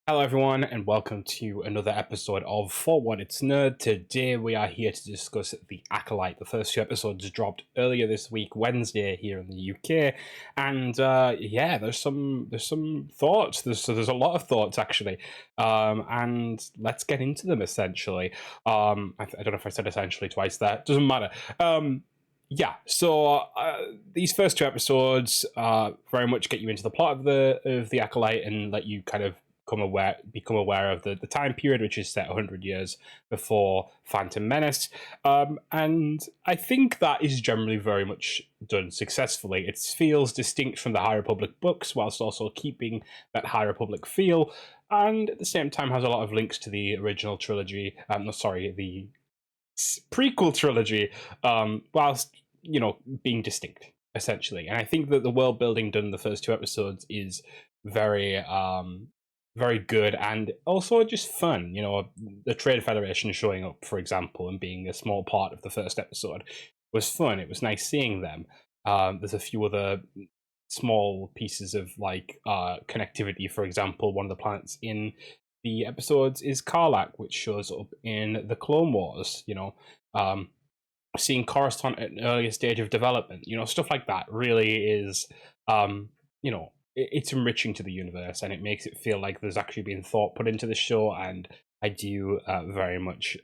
Hello, everyone, and welcome to another episode of For What It's Nerd. Today, we are here to discuss The Acolyte. The first two episodes dropped earlier this week, Wednesday, here in the UK, and yeah, there's some thoughts. There's a lot of thoughts actually, and let's get into them. Essentially, I don't know if I said essentially twice. That doesn't matter. Yeah, so these first two episodes very much get you into the plot of the Acolyte and let you kind of become aware of the time period, which is set 100 years before Phantom Menace. And I think that is generally very much done successfully. It feels distinct from the High Republic books, whilst also keeping that High Republic feel, and at the same time has a lot of links to the original trilogy. The prequel trilogy, whilst being distinct essentially. And I think that the world building done in the first two episodes is very very good and also just fun. The Trade Federation showing up, for example, and being a small part of the first episode was fun. It was nice seeing them. There's a few other small pieces of connectivity. For example, one of the planets in the episodes is Karlak, which shows up in the Clone Wars. Seeing Coruscant at an earlier stage of development, stuff like that really is, it's enriching to the universe, and it makes it feel like there's actually been thought put into the show, and I do very much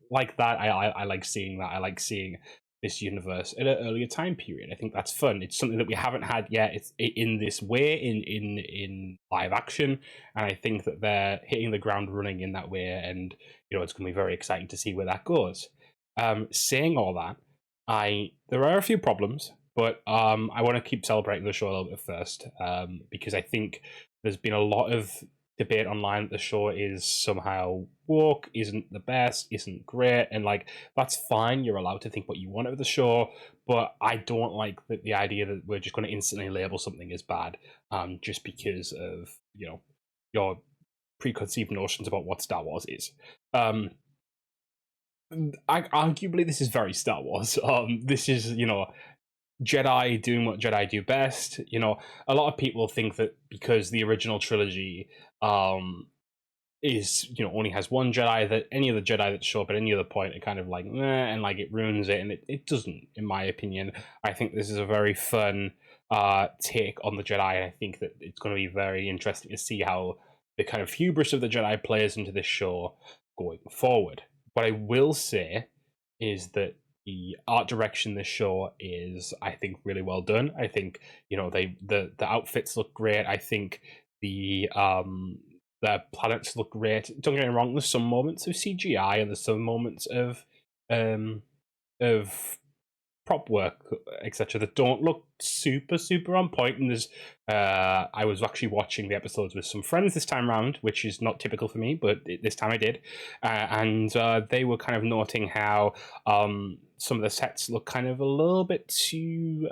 like that. I like seeing that. I like seeing this universe at an earlier time period. I think that's fun. It's something that we haven't had yet. It's in this way in live action, and I think that they're hitting the ground running in that way, and it's going to be very exciting to see where that goes. Saying all that, there are a few problems, but I want to keep celebrating the show a little bit first, because I think there's been a lot of debate online that the show is somehow woke, isn't the best, isn't great, and that's fine. You're allowed to think what you want of the show, but I don't like the idea that we're just going to instantly label something as bad, just because of your preconceived notions about what Star Wars is. Arguably, this is very Star Wars. This is, Jedi doing what Jedi do best. A lot of people think that because the original trilogy is, only has one Jedi, that any other Jedi that show up at any other point are kind of like, meh, and it ruins it, and it doesn't, in my opinion. I think this is a very fun take on the Jedi, and I think that it's going to be very interesting to see how the kind of hubris of the Jedi plays into this show going forward. What I will say is that the art direction this show is, I think, really well done. I think the outfits look great. I think the planets look great. Don't get me wrong. There's some moments of CGI and there's some moments of prop work, etc., that don't look super on point. And there's I was actually watching the episodes with some friends this time around, which is not typical for me, but this time I did, and they were kind of noting how some of the sets look kind of a little bit too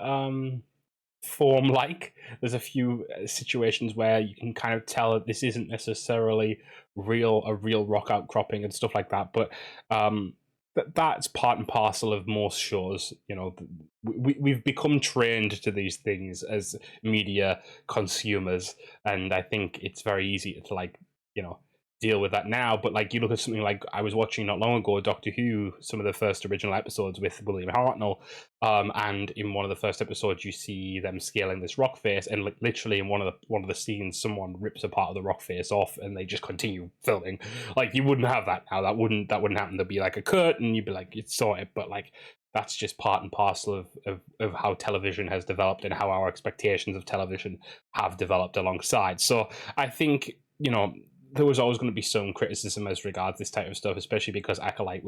form-like. There's a few situations where you can kind of tell that this isn't necessarily a real rock outcropping and stuff like that, but that's part and parcel of most shows. We've become trained to these things as media consumers, and I think it's very easy to deal with that now. But you look at something like I was watching not long ago, Doctor Who, some of the first original episodes with William Hartnell, and in one of the first episodes you see them scaling this rock face, and literally in one of the scenes someone rips a part of the rock face off and they just continue filming. You wouldn't have that now. That wouldn't happen. There'd be a cut and you'd be like, it's sorted. But that's just part and parcel of how television has developed and how our expectations of television have developed alongside. So I think there was always going to be some criticism as regards this type of stuff, especially because Acolyte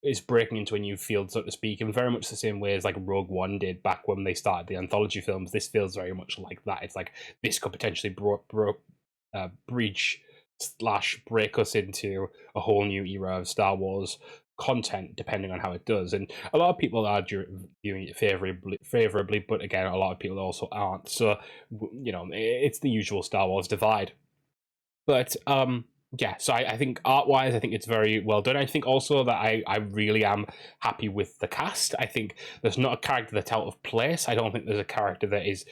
is breaking into a new field, so to speak, in very much the same way as Rogue One did back when they started the anthology films. This feels very much like that. It's this could potentially breach / break us into a whole new era of Star Wars content, depending on how it does. And a lot of people are viewing it favorably, but again, a lot of people also aren't. So it's the usual Star Wars divide. But yeah, so I think art-wise, I think it's very well done. I think also that I really am happy with the cast. I think there's not a character that's out of place. I don't think there's a character that is...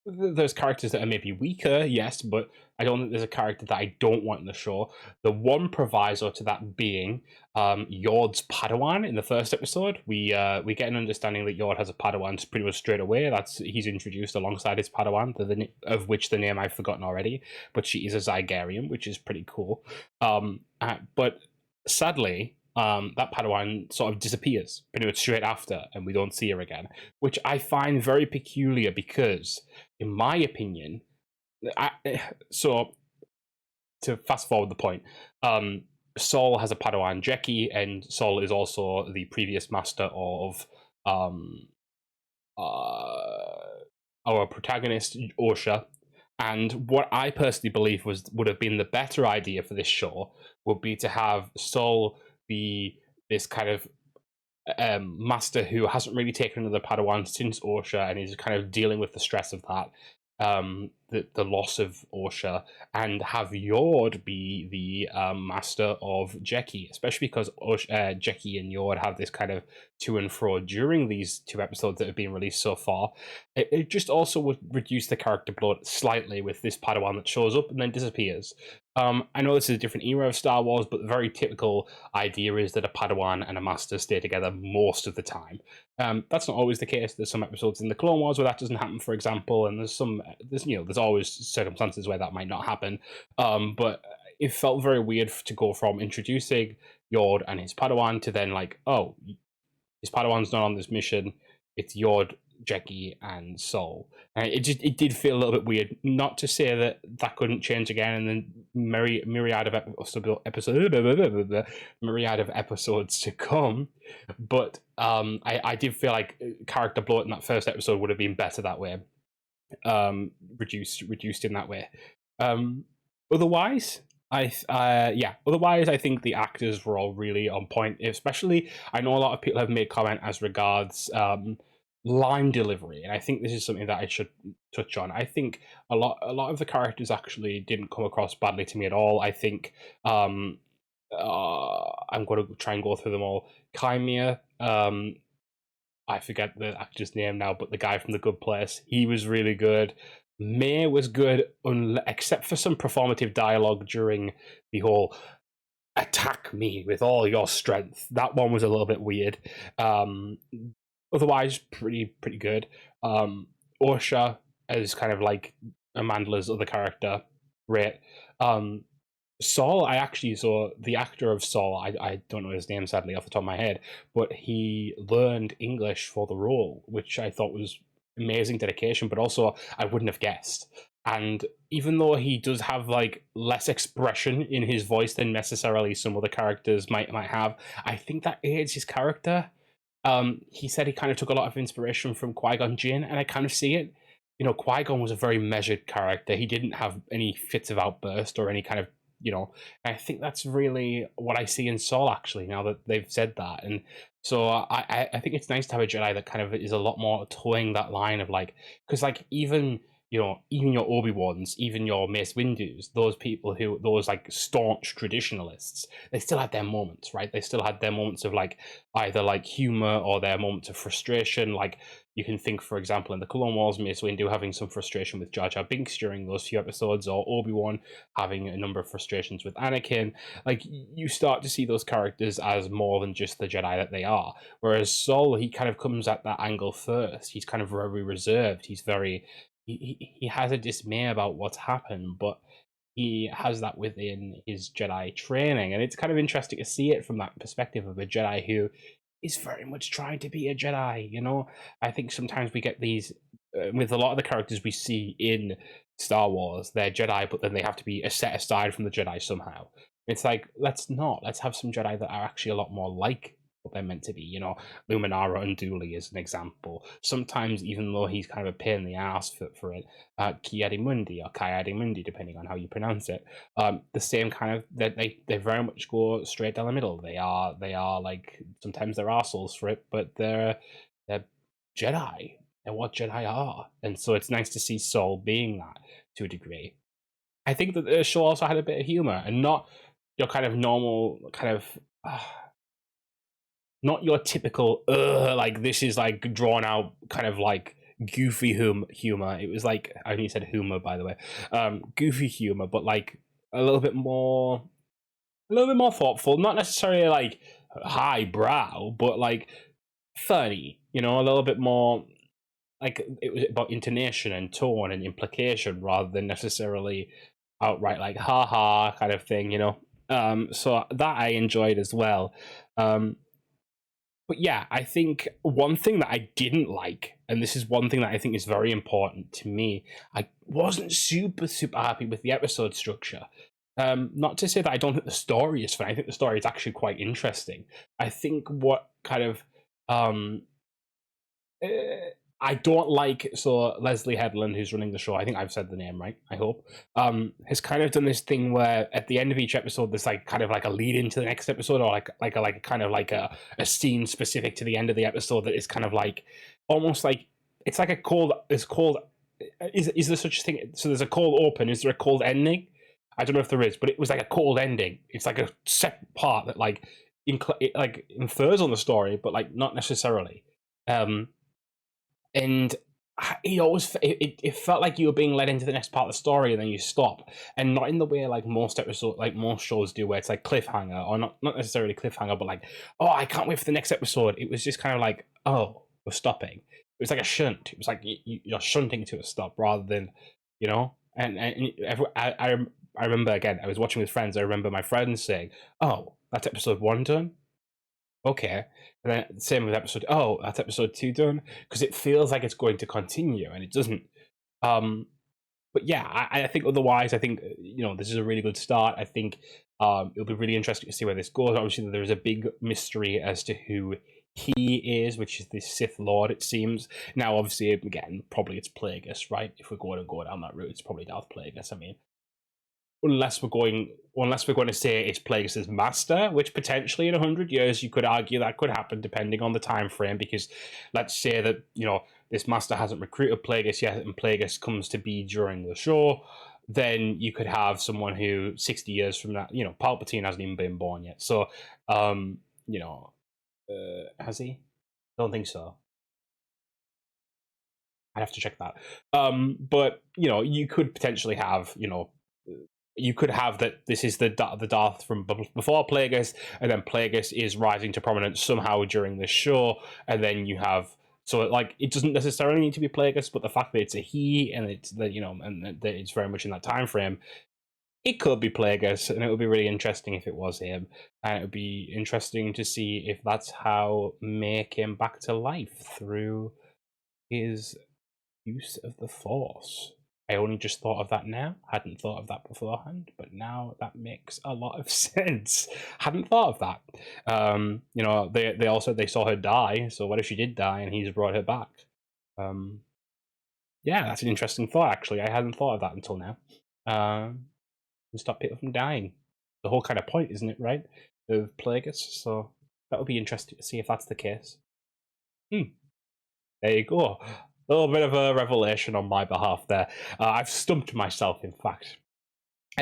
there's characters that are maybe weaker, yes, but I don't think there's a character that I don't want in the show. The one proviso to that being Yord's Padawan in the first episode. We get an understanding that Yord has a Padawan pretty much straight away. He's introduced alongside his Padawan, of which the name I've forgotten already, but she is a Zygarian, which is pretty cool. But sadly, that Padawan sort of disappears pretty much straight after, and we don't see her again, which I find very peculiar because, in my opinion, so to fast forward the point, Sol has a Padawan, Jeki, and Sol is also the previous master of our protagonist, Osha. And what I personally believe would have been the better idea for this show would be to have Sol be this kind of master who hasn't really taken another Padawan since Osha and is kind of dealing with the stress of that. The loss of Osha, and have Yord be the master of Jeki, especially because Jeki and Yord have this kind of to and fro during these 2 episodes that have been released so far. It just also would reduce the character bloat slightly with this Padawan that shows up and then disappears. I know this is a different era of Star Wars, but the very typical idea is that a Padawan and a master stay together most of the time. That's not always the case. There's some episodes in the Clone Wars where that doesn't happen, for example, and there's always circumstances where that might not happen. But it felt very weird to go from introducing Yord and his Padawan to then like, oh, his Padawan's not on this mission. It's Yord, Jeki, and Sol. And it did feel a little bit weird. Not to say that couldn't change again, and then myriad of episodes to come. But I did feel like character bloat in that first episode would have been better that way, reduced in that way. Otherwise, Otherwise, I think the actors were all really on point. Especially, I know a lot of people have made comment as regards line delivery, and I think this is something that I should touch on. I think a lot of the characters actually didn't come across badly to me at all. I think I'm going to try and go through them all. Chimera, I forget the actor's name now, but the guy from The Good Place, he was really good. May was good, except for some performative dialogue during the whole "attack me with all your strength." That one was a little bit weird. Otherwise, pretty good. Osha is kind of like Amandla's other character, great. Sol, I actually saw the actor of Sol. I don't know his name sadly off the top of my head, but he learned English for the role, which I thought was amazing dedication, but also I wouldn't have guessed. And even though he does have like less expression in his voice than necessarily some other characters might have, I think that aids his character. He said he kind of took a lot of inspiration from Qui-Gon Jinn, and I kind of see it. You know, Qui-Gon was a very measured character. He didn't have any fits of outburst or any kind of, I think that's really what I see in Sol, actually, now that they've said that. And so I think it's nice to have a Jedi that kind of is a lot more towing that line of like, because like even your Obi-Wans, even your Mace Windus, those like staunch traditionalists, they still had their moments, right? They still had their moments of like either like humor or their moments of frustration. Like you can think, for example, in the Clone Wars, Mace Windu having some frustration with Jar Jar Binks during those few episodes, or Obi-Wan having a number of frustrations with Anakin. Like you start to see those characters as more than just the Jedi that they are. Whereas Sol, he kind of comes at that angle first. He's kind of very reserved. He's very he has a dismay about what's happened, but he has that within his Jedi training, and it's kind of interesting to see it from that perspective of a Jedi who is very much trying to be a Jedi. I think sometimes we get these with a lot of the characters we see in Star Wars. They're Jedi, but then they have to be set aside from the Jedi somehow. It's like, let's have some Jedi that are actually a lot more like what they're meant to be. Luminara and Dooley is an example. Sometimes, even though he's kind of a pain in the ass for it, Ki-Adi-Mundi or Kai-Adi-Mundi, depending on how you pronounce it, the same kind of, they very much go straight down the middle. They are like, sometimes they're arseholes for it, but they're Jedi. They're what Jedi are. And so it's nice to see Sol being that to a degree. I think that the show also had a bit of humor, and not your kind of normal kind of not your typical like this is like drawn out kind of like goofy humor. It was like, I only said humor, by the way. Goofy humor, but like a little bit more thoughtful, not necessarily like highbrow, but like funny, you know, a little bit more like it was about intonation and tone and implication rather than necessarily outright like haha kind of thing, you know. So that I enjoyed as well. But yeah, I think one thing that I didn't like, and this is one thing that I think is very important to me, I wasn't super happy with the episode structure. Not to say that I don't think the story is fun. I think the story is actually quite interesting. I think what kind of uh, I don't like, so Leslie Headland, who's running the show, I think I've said the name right, I hope, has kind of done this thing where at the end of each episode there's like kind of like a lead into the next episode, or like kind of like a scene specific to the end of the episode that is kind of like almost like it's like it's called is there such a thing, so there's a cold open, is there a cold ending? I don't know if there is, but it was like a cold ending. It's like a set part that like it like infers on the story, but like not necessarily. And it always it felt like you were being led into the next part of the story and then you stop, and not in the way like most shows do, where it's like cliffhanger, or not necessarily cliffhanger, but like, oh, I can't wait for the next episode. It was just kind of like, oh, we're stopping. It was like a shunt. It was like you're shunting to a stop rather than, you know. I remember, again, I was watching with friends. I remember my friends saying, oh, that's episode 1 done, okay. And then same with episode, oh, that's episode 2 done, because it feels like it's going to continue and it doesn't. But yeah, I think otherwise, I think, you know, this is a really good start. I think it'll be really interesting to see where this goes. Obviously, there's a big mystery as to who he is, which is the Sith Lord, it seems. Now, obviously, again, probably it's Plagueis, right? If we're going to go down that route, it's probably Darth Plagueis. I mean, unless we're going to say it's Plagueis' master, which potentially in 100 years you could argue that could happen depending on the time frame, because let's say that, you know, this master hasn't recruited Plagueis yet and Plagueis comes to be during the show, then you could have someone who 60 years from that, you know, Palpatine hasn't even been born yet, so you know, has he? Don't think so. I'd have to check that. But you know, you could potentially have, you know, you could have that this is the Darth from before Plagueis, and then Plagueis is rising to prominence somehow during this show, and then you have, so like it doesn't necessarily need to be Plagueis, but the fact that it's a he and it's that, you know, and that it's very much in that time frame, it could be Plagueis, and it would be really interesting if it was him, and it would be interesting to see if that's how May came back to life through his use of the Force. I only just thought of that now. Hadn't thought of that beforehand, but now that makes a lot of sense. Hadn't thought of that. You know, they also they saw her die. So what if she did die and he's brought her back? Yeah, that's an interesting thought. Actually, I hadn't thought of that until now. Stop people from dying. The whole kind of point, isn't it? Right, of Plagueis. So that would be interesting to see if that's the case. There you go. A little bit of a revelation on my behalf there. I've stumped myself, in fact.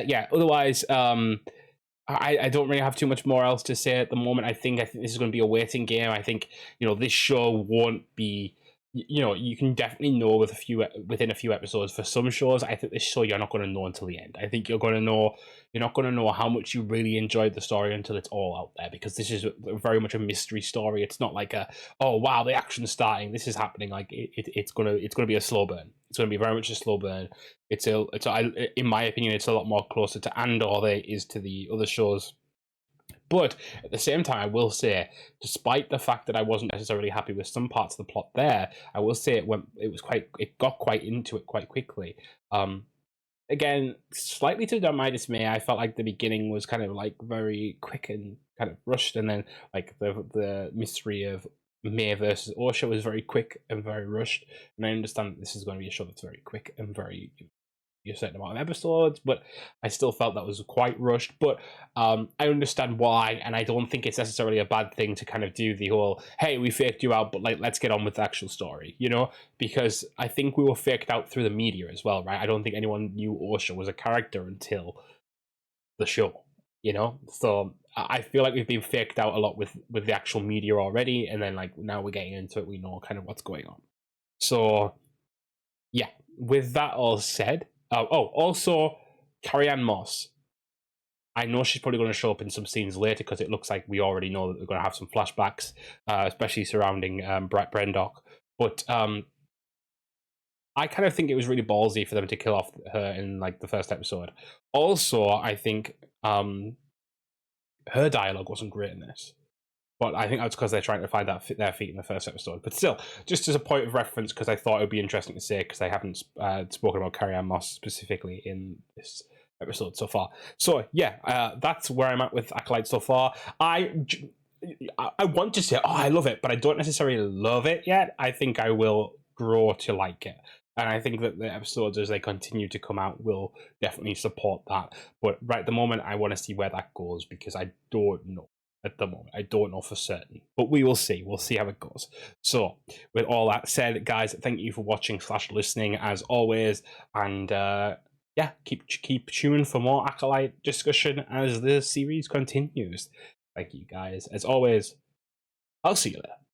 Yeah, otherwise, I don't really have too much more else to say at the moment. I think this is going to be a waiting game. I think, you know, this show won't be, you know, you can definitely know within a few episodes. For some shows, I think this show you're not going to know until the end. I think you're not going to know how much you really enjoyed the story until it's all out there, because this is very much a mystery story. It's not like a, oh wow, the action's starting, this is happening. Like it's gonna be a slow burn. It's gonna be very much a slow burn. In my opinion, it's a lot more closer to Andor than it is to the other shows. But at the same time, I will say, despite the fact that I wasn't necessarily happy with some parts of the plot there, I will say it got quite into it quite quickly. Again, slightly to my dismay, I felt like the beginning was kind of like very quick and kind of rushed, and then like the mystery of May versus Osha was very quick and very rushed. And I understand that this is going to be a show that's very quick and very a certain amount of episodes, but I still felt that was quite rushed. But I understand why, and I don't think it's necessarily a bad thing to kind of do the whole, hey, we faked you out, but like let's get on with the actual story, you know? Because I think we were faked out through the media as well, right? I don't think anyone knew Osha was a character until the show, you know? So I feel like we've been faked out a lot with the actual media already, and then like now we're getting into it, we know kind of what's going on. So yeah, with that all said, also Carrie-Anne Moss. I know she's probably going to show up in some scenes later because it looks like we already know that we're going to have some flashbacks, especially surrounding Brett Brendock. But I kind of think it was really ballsy for them to kill off her in like the first episode. Also, I think her dialogue wasn't great in this. But I think that's because they're trying to find their feet in the first episode. But still, just as a point of reference, because I thought it would be interesting to say, because I haven't spoken about Carrie-Anne Moss specifically in this episode so far. So yeah, that's where I'm at with Acolyte so far. I want to say, oh, I love it, but I don't necessarily love it yet. I think I will grow to like it. And I think that the episodes, as they continue to come out, will definitely support that. But right at the moment, I want to see where that goes because I don't know at the moment. I don't know for certain, but we will see. We'll see how it goes. So, with all that said, guys, thank you for watching / listening as always, and yeah, keep tuning for more Acolyte discussion as the series continues. Thank you, guys. As always, I'll see you there.